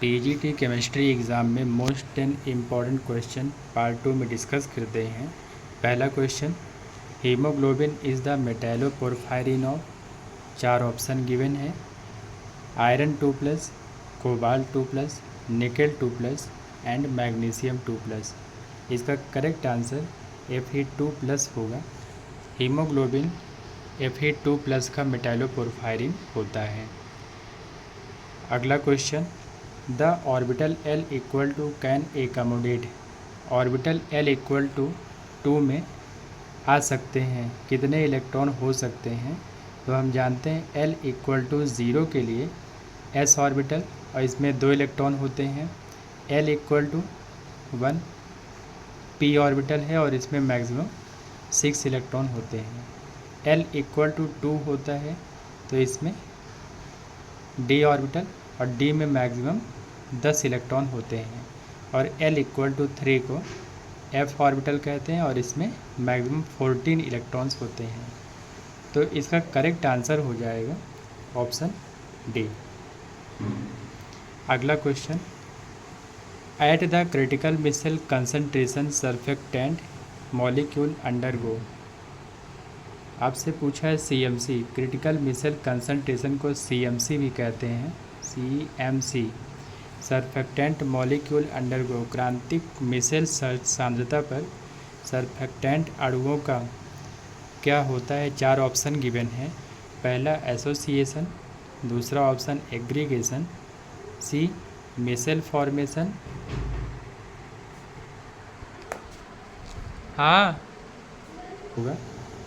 PGT chemistry exam में most 10 important question part 2 में discuss करते हैं। पहला question, hemoglobin is the metalloporphyrin of, 4 option given है। Iron 2+, cobalt 2+, nickel 2+ and magnesium 2+। इसका करेक्ट आंसर Fe2+ होगा। हीमोग्लोबिन Fe2+ का मेटैलोपोरफायरिन होता है। अगला question, the orbital L equal to can accommodate, orbital L equal to 2 में आ सकते हैं कितने इलेक्ट्रॉन हो सकते हैं? तो हम जानते हैं L इक्वल टू 0 के लिए S ऑर्बिटल और इसमें 2 इलेक्ट्रॉन होते हैं। L equal to 1 P orbital है और इसमें मैक्सिमम 6 इलेक्ट्रॉन होते हैं। L इक्वल टू 2 होता है तो इसमें D ऑर्बिटल और D में मैक्सिमम 10 इलेक्ट्रॉन होते हैं। और L इक्वल टू 3 को F ऑर्बिटल कहते हैं और इसमें मैक्सिमम 14 इलेक्ट्रॉन्स होते हैं। तो इसका करेक्ट आंसर हो जाएगा ऑप्शन डी। अगला question, at the critical micelle concentration surfactant molecule undergo, आपसे पूछा है CMC, क्रिटिकल मिसल कंसंट्रेशन को CMC भी कहते हैं, CMC, सरफेक्टेंट मॉलिक्यूल अंडरगो, क्रांतिक मिसल सांद्रता पर सरफेक्टेंट अणुओं का क्या होता है? 4 ऑप्शन गिवन है। पहला एसोसिएशन, दूसरा option aggregation, C micelle formation, हाँ होगा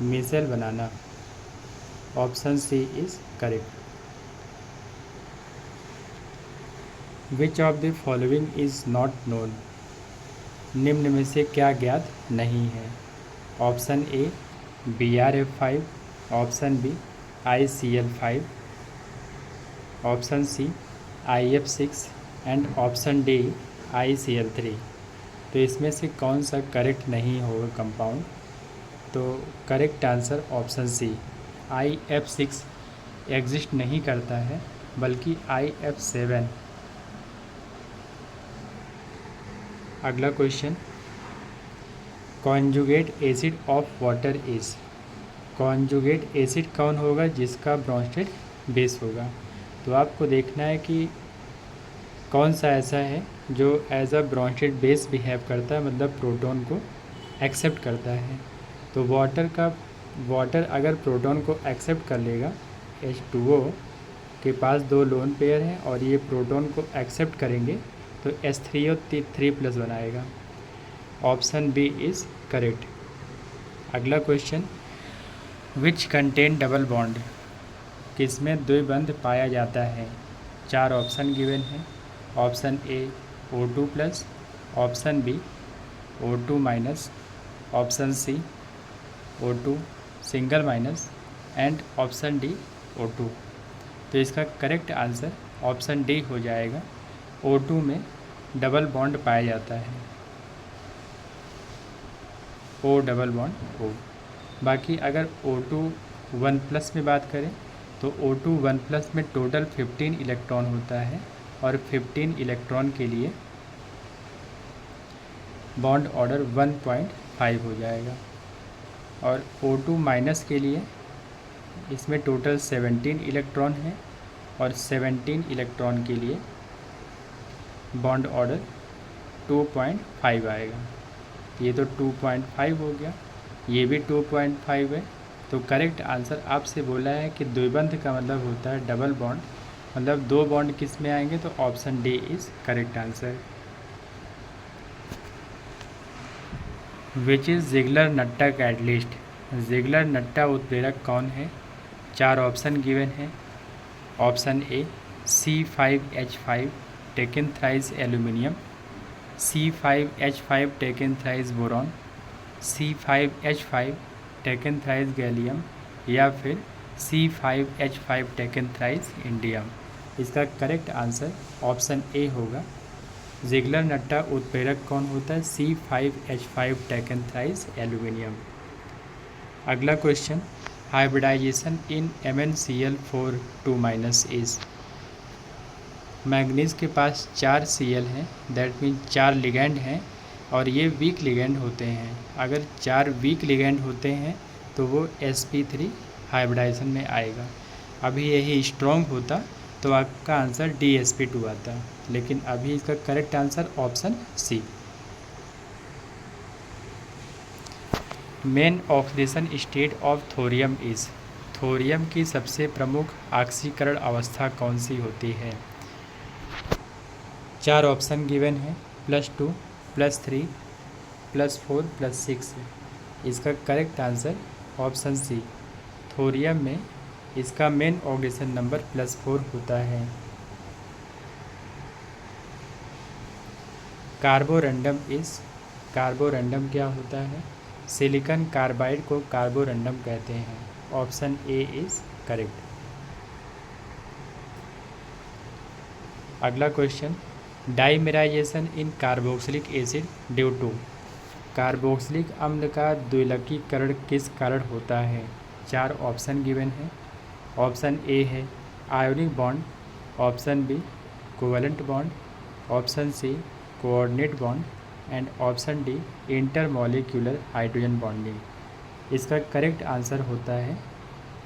मिसल बनाना। Option C is correct. Which of the following is not known, निम्न में से क्या ज्ञात नहीं है? Option A BrF5, option B ICl5, option C IF6 and option D ICl3। तो इसमें से कौन सा करेक्ट नहीं होगा कंपाउंड? तो correct answer option C IF6 exist नहीं करता है बल्कि IF7। अगला question, conjugate acid of water is, conjugate acid कौन होगा जिसका ब्रॉन्स्टेड बेस होगा? तो आपको देखना है कि कौन सा ऐसा है जो as a Bronsted base behave करता है, मतलब प्रोटॉन को एक्सेप्ट करता है। तो वाटर अगर प्रोटॉन को एक्सेप्ट कर लेगा, H2O के पास 2 लोन पेयर हैं और ये प्रोटॉन को एक्सेप्ट करेंगे तो H3O3+ बनाएगा। Option B is correct. अगला question, which contain double bond, किसमें द्विबंध पाया जाता है? 4 ऑप्शन गिवन है। Option A O2+, option B O2-, option C O2 single minus and option D O2। तो इसका करेक्ट आंसर ऑप्शन डी हो जाएगा। O2 में डबल बॉन्ड पाया जाता है, O डबल बॉन्ड O। बाकी अगर O2 1+ में बात करें तो O2 1+ में टोटल 15 इलेक्ट्रॉन होता है और 15 इलेक्ट्रॉन के लिए बॉन्ड ऑर्डर 1.5 हो जाएगा। और O2- के लिए इसमें टोटल 17 इलेक्ट्रॉन है और 17 इलेक्ट्रॉन के लिए बॉन्ड ऑर्डर 2.5 आएगा। ये तो 2.5 हो गया, ये भी 2.5 है। तो करेक्ट आंसर आपसे बोला है कि द्विबंध का मतलब होता है डबल बॉन्ड, मतलब 2 बॉन्ड किस में आएंगे? तो option D is correct answer. Which is Ziegler Natta catalyst, Ziegler Natta उत्प्रेरक कौन है? 4 ऑप्शन गिवन है। Option A C5H5 taken thrice aluminium, C5H5 taken thrice boron, C5H5 taken thrice gallium, या फिर C5H5 टेकन थ्राइस इंडियम। इसका correct answer option A होगा। Ziegler Natta उत्प्रेरक कौन होता है? C5H5 taken thrice aluminium. अगला question, hybridization in MnCl4 2- is, manganese के पास 4 Cl हैं, दैट मीन 4 लिगेंड हैं और ये वीक लिगेंड होते हैं। अगर 4 वीक लिगेंड होते हैं तो वो sp3 हाइब्रिडाइजेशन में आएगा। अभी यही स्ट्रॉन्ग होता तो आपका आंसर DsP2 आता, लेकिन अभी इसका correct answer option C. Main oxidation state of thorium is, thorium की सबसे प्रमुख ऑक्सीकरण अवस्था कौन सी होती है? 4 ऑप्शन गिवन है, +2, +3, +4, +6। इसका correct answer option C. Thorium में इसका मेन ऑक्सीडेशन नंबर +4 होता है। कार्बोरंडम इज, कार्बोरंडम क्या होता है? सिलिकॉन कार्बाइड को कार्बोरंडम कहते हैं। Option A is correct. अगला question, dimerization in carboxylic acid due to, carboxylic अम्ल का द्विलकीकरण किस कारण होता है? 4 ऑप्शन गिवन है। ऑप्शन ए है ionic bond, option B covalent bond, option C coordinate bond and option D intermolecular hydrogen bonding. इसका करेक्ट आंसर होता है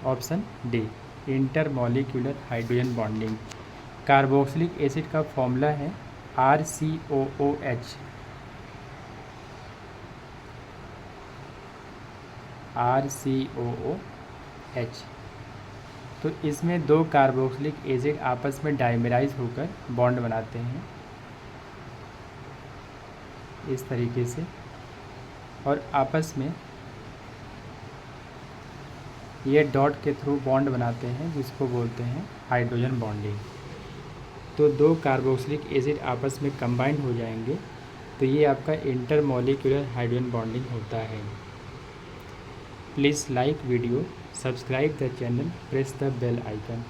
option D, intermolecular hydrogen bonding. Carboxylic acid का फॉर्मूला है RCOOH, RCOOH। तो इसमें 2 carboxylic acid आपस में डाइमेराइज होकर बॉन्ड बनाते हैं इस तरीके से, और आपस में ये डॉट के थ्रू बॉन्ड बनाते हैं जिसको बोलते हैं हाइड्रोजन बॉन्डिंग। तो 2 कार्बोक्सिलिक एसिड आपस में कंबाइंड हो जाएंगे तो ये आपका इंटरमॉलिक्यूलर हाइड्रोजन बॉन्डिंग होता है। Please like video, subscribe the channel, press the bell icon.